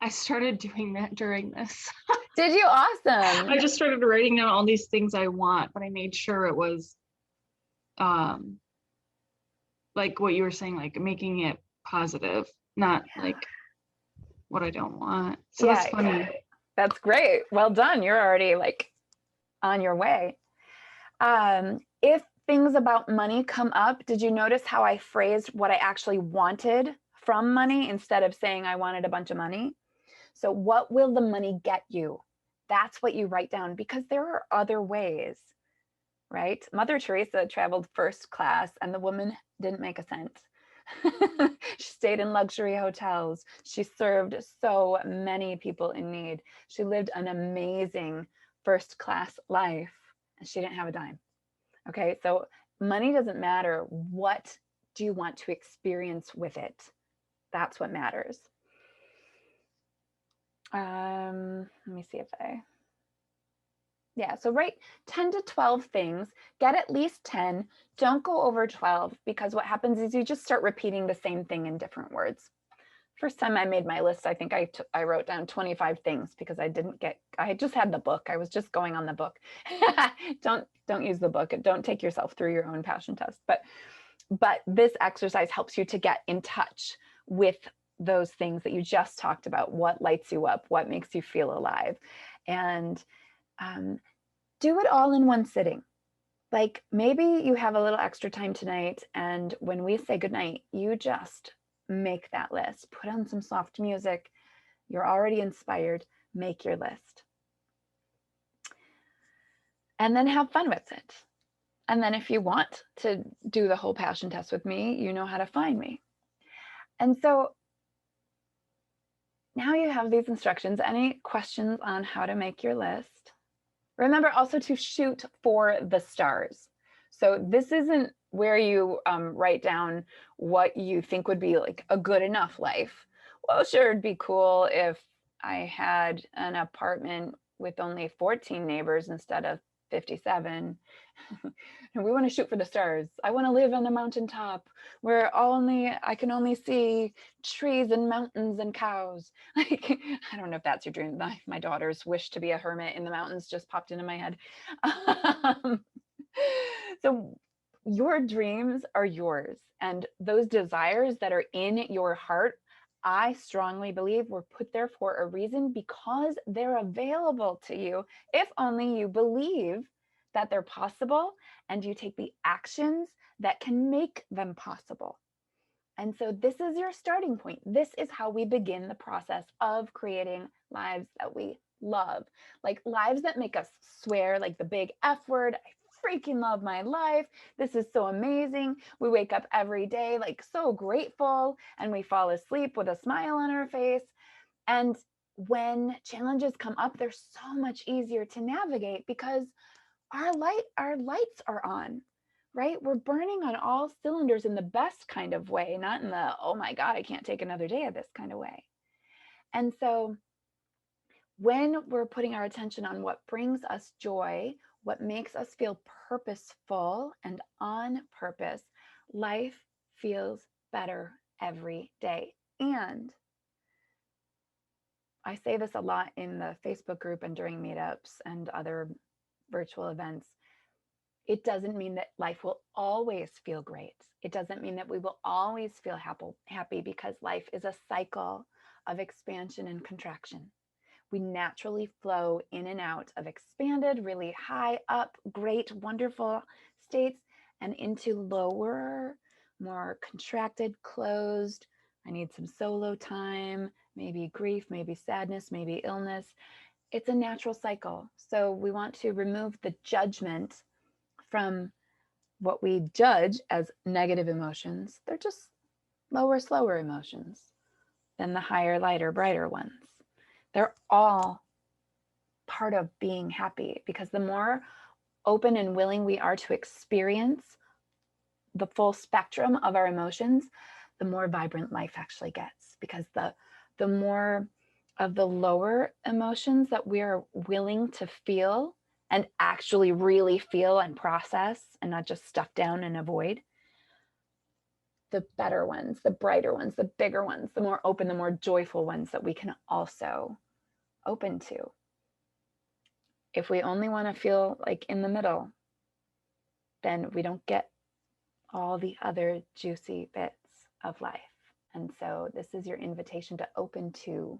[SPEAKER 6] I started doing that during this.
[SPEAKER 1] Did you? Awesome.
[SPEAKER 6] I just started writing down all these things I want, but I made sure it was like what you were saying, like making it positive, not like what I don't want. So that's funny.
[SPEAKER 1] That's great. Well done. You're already like on your way. If things about money come up, did you notice how I phrased what I actually wanted from money instead of saying I wanted a bunch of money? So what will the money get you? That's what you write down, because there are other ways, right? Mother Teresa traveled first class and the woman didn't make a cent. She stayed in luxury hotels. She served so many people in need. She lived an amazing first class life and she didn't have a dime. Okay, so money doesn't matter. What do you want to experience with it? That's what matters. Let me see if so write 10 to 12 things, get at least 10, don't go over 12, because what happens is you just start repeating the same thing in different words. First time I made my list, I think I wrote down 25 things because I just had the book. I was just going on the book. Don't use the book. Don't take yourself through your own passion test. But this exercise helps you to get in touch with those things that you just talked about. What lights you up? What makes you feel alive? And do it all in one sitting. Like maybe you have a little extra time tonight, and when we say goodnight, you just make that list. Put on some soft music. You're already inspired. Make your list. And then have fun with it. And then if you want to do the whole passion test with me, you know how to find me. And so now you have these instructions. Any questions on how to make your list? Remember also to shoot for the stars. So this isn't where you write down what you think would be like a good enough life. Well, sure, it'd be cool if I had an apartment with only 14 neighbors instead of 57. And we want to shoot for the stars. I want to live on a mountaintop where I can only see trees and mountains and cows. Like, I don't know if that's your dream. My daughter's wish to be a hermit in the mountains just popped into my head. So your dreams are yours, and those desires that are in your heart, I strongly believe were put there for a reason, because they're available to you if only you believe that they're possible and you take the actions that can make them possible. And so this is your starting point. This is how we begin the process of creating lives that we love, like lives that make us swear like the big F word. I freaking love my life. This is so amazing. We wake up every day like so grateful, and we fall asleep with a smile on our face. And when challenges come up, they're so much easier to navigate because our lights are on, right? We're burning on all cylinders in the best kind of way, not in the, oh my God, I can't take another day of this kind of way. And so when we're putting our attention on what brings us joy, what makes us feel purposeful and on purpose, life feels better every day. And I say this a lot in the Facebook group and during meetups and other virtual events. It doesn't mean that life will always feel great. It doesn't mean that we will always feel happy, because life is a cycle of expansion and contraction. we naturally flow in and out of expanded, really high up, great, wonderful states, and into lower, more contracted, closed. I need some solo time, maybe grief, maybe sadness, maybe illness. It's a natural cycle. So we want to remove the judgment from what we judge as negative emotions. They're just lower, slower emotions than the higher, lighter, brighter ones. They're all part of being happy, because the more open and willing we are to experience the full spectrum of our emotions, the more vibrant life actually gets, because the more of the lower emotions that we are willing to feel and actually really feel and process and not just stuff down and avoid, the better ones, the brighter ones, the bigger ones, the more open, the more joyful ones that we can also open to. If we only want to feel like in the middle, then we don't get all the other juicy bits of life. And so this is your invitation to open to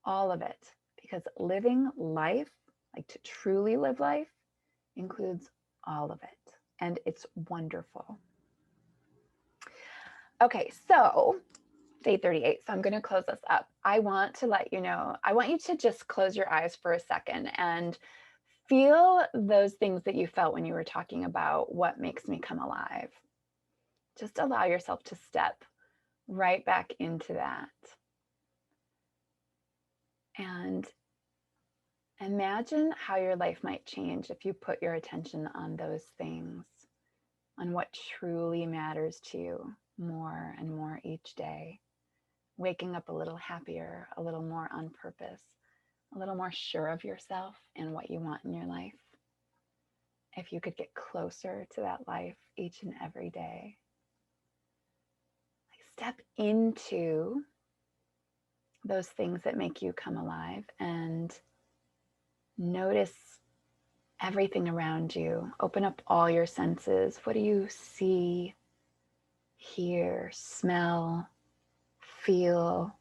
[SPEAKER 1] all of it, because living life, like to truly live life, includes all of it. And it's wonderful. Okay, so it's 8:38, so I'm going to close this up. I want to let you know, I want you to just close your eyes for a second and feel those things that you felt when you were talking about what makes me come alive. Just allow yourself to step right back into that. And imagine how your life might change if you put your attention on those things, on what truly matters to you more and more each day. Waking up a little happier, a little more on purpose, a little more sure of yourself and what you want in your life. If you could get closer to that life each and every day. Step into those things that make you come alive and notice everything around you. Open up all your senses. What do you see, hear, smell, feel?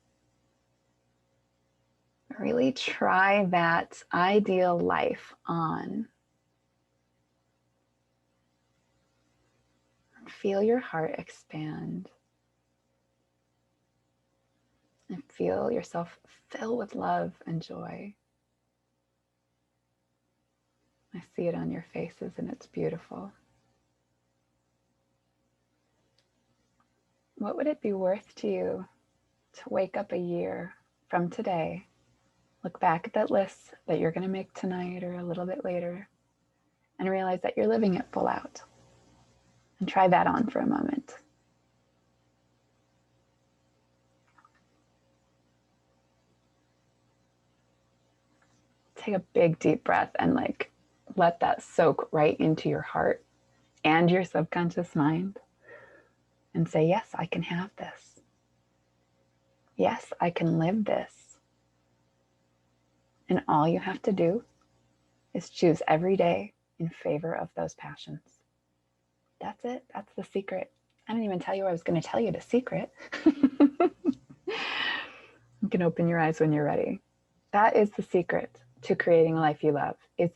[SPEAKER 1] Really try that ideal life on. Feel your heart expand. And feel yourself fill with love and joy. I see it on your faces and it's beautiful. What would it be worth to you to wake up a year from today, look back at that list that you're going to make tonight or a little bit later, and realize that you're living it full out? And try that on for a moment. Take a big deep breath and let that soak right into your heart and your subconscious mind, and say, yes, I can have this. Yes, I can live this. And all you have to do is choose every day in favor of those passions. That's it. That's the secret. I didn't even tell you I was going to tell you the secret. You can open your eyes when you're ready. That is the secret to creating a life you love, is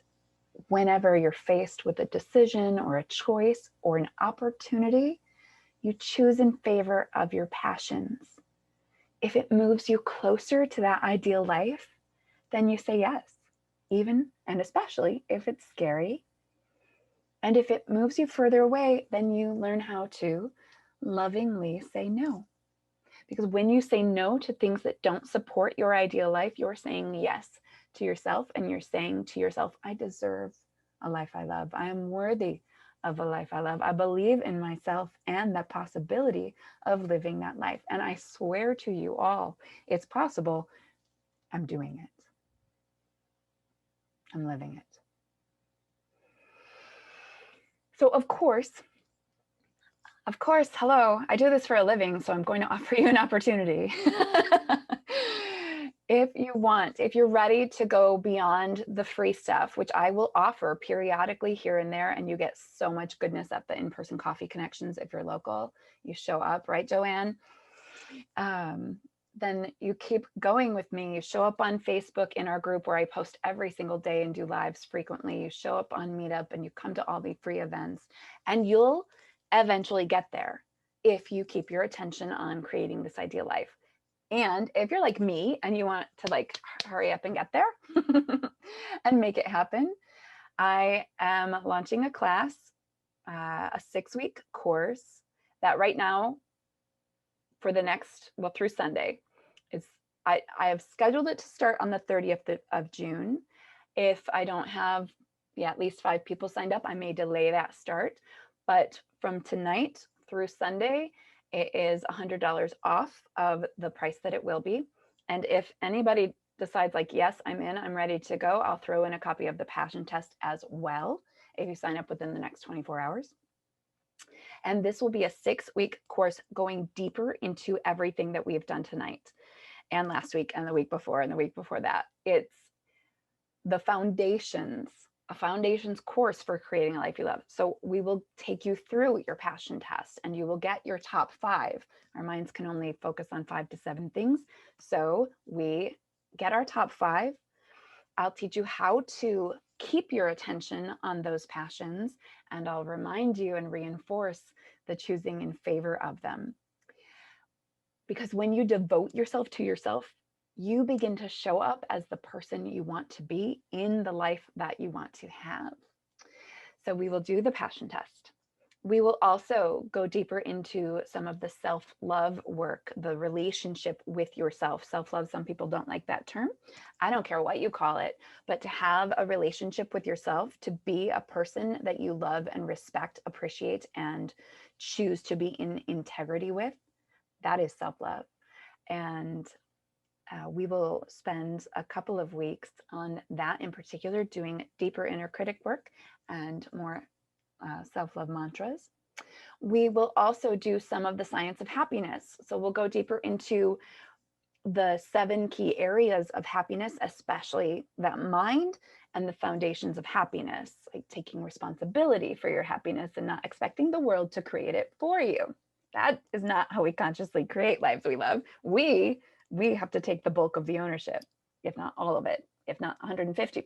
[SPEAKER 1] whenever you're faced with a decision or a choice or an opportunity, you choose in favor of your passions. If it moves you closer to that ideal life, then you say yes, even and especially if it's scary. And if it moves you further away, then you learn how to lovingly say no. Because when you say no to things that don't support your ideal life, you're saying yes to yourself, and you're saying to yourself, I deserve a life I love. I am worthy of a life I love. I believe in myself and the possibility of living that life. And I swear to you all, it's possible. I'm doing it. I'm living it. So of course, hello, I do this for a living, so I'm going to offer you an opportunity. If you want, if you're ready to go beyond the free stuff, which I will offer periodically here and there, and you get so much goodness at the in-person coffee connections if you're local, you show up, right, Joanne? then you keep going with me. You show up on Facebook in our group where I post every single day and do lives frequently. You show up on Meetup and you come to all the free events, and you'll eventually get there if you keep your attention on creating this ideal life. And if you're like me and you want to like hurry up and get there and make it happen, I am launching a class, a 6-week course that right now for the next, well, through Sunday, I have scheduled it to start on the 30th of June. If I don't have at least 5 people signed up, I may delay that start. But from tonight through Sunday, it is $100 off of the price that it will be. And if anybody decides like, yes, I'm in, I'm ready to go, I'll throw in a copy of the passion test as well if you sign up within the next 24 hours. And this will be a 6-week course going deeper into everything that we've done tonight and last week and the week before and the week before that. It's the foundations, a foundations course for creating a life you love. So we will take you through your passion test and you will get your top 5. Our minds can only focus on 5 to 7 things. So we get our top 5. I'll teach you how to keep your attention on those passions, and I'll remind you and reinforce the choosing in favor of them. Because when you devote yourself to yourself, you begin to show up as the person you want to be in the life that you want to have. So we will do the passion test. We will also go deeper into some of the self-love work, the relationship with yourself. Self-love, some people don't like that term. I don't care what you call it, but to have a relationship with yourself, to be a person that you love and respect, appreciate, and choose to be in integrity with, that is self-love. And we will spend a couple of weeks on that in particular, doing deeper inner critic work and more self-love mantras. We will also do some of the science of happiness. So we'll go deeper into the 7 key areas of happiness, especially that mind and the foundations of happiness, like taking responsibility for your happiness and not expecting the world to create it for you. That is not how we consciously create lives we love. We have to take the bulk of the ownership, if not all of it, if not 150%.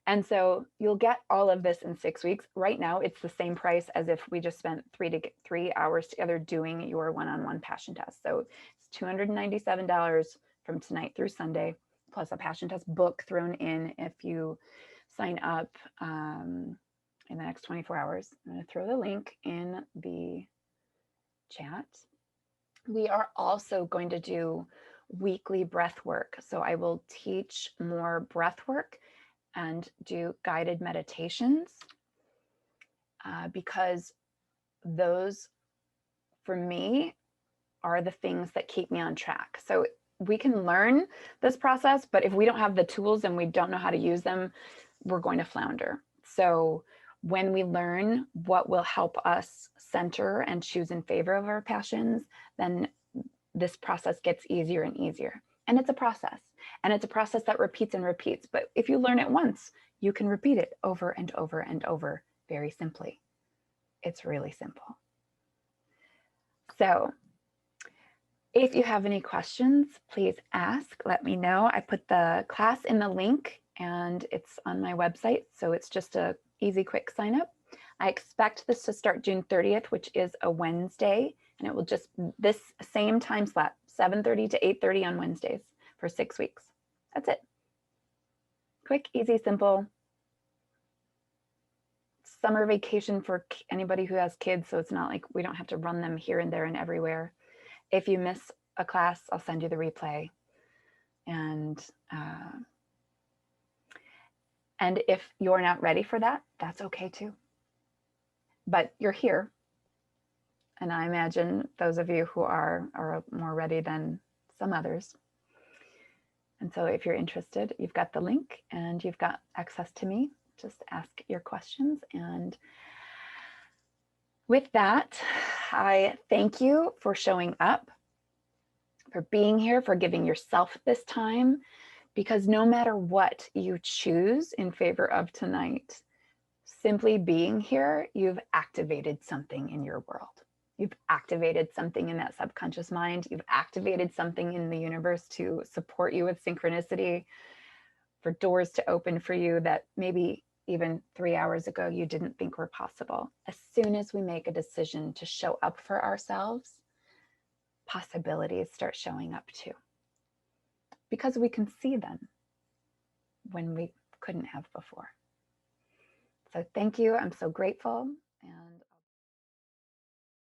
[SPEAKER 1] And so you'll get all of this in 6 weeks. Right now, it's the same price as if we just spent 3 hours together doing your one-on-one passion test. So it's $297 from tonight through Sunday, plus a passion test book thrown in if you sign up in the next 24 hours. I'm going to throw the link in the chat. We are also going to do weekly breath work. So I will teach more breath work and do guided meditations because those, for me, are the things that keep me on track. So we can learn this process, but if we don't have the tools and we don't know how to use them, we're going to flounder. So when we learn what will help us center and choose in favor of our passions, then this process gets easier and easier. And it's a process. And it's a process that repeats and repeats. But if you learn it once, you can repeat it over and over and over very simply. It's really simple. So if you have any questions, please ask. Let me know. I put the class in the link and it's on my website. So it's just a easy, quick sign up. I expect this to start June 30th, which is a Wednesday. And it will just this same time slot, 7:30 to 8:30 on Wednesdays for 6 weeks. That's it. Quick, easy, simple. Summer vacation for anybody who has kids. So it's not like we don't have to run them here and there and everywhere. If you miss a class, I'll send you the replay. And if you're not ready for that, that's okay too. But you're here. And I imagine those of you who are more ready than some others. And so if you're interested, you've got the link and you've got access to me. Just ask your questions. And with that, I thank you for showing up, for being here, for giving yourself this time, because no matter what you choose in favor of tonight, simply being here, you've activated something in your world. You've activated something in that subconscious mind. You've activated something in the universe to support you with synchronicity, for doors to open for you that maybe even 3 hours ago you didn't think were possible. As soon as we make a decision to show up for ourselves, possibilities start showing up too, because we can see them when we couldn't have before. So thank you. I'm so grateful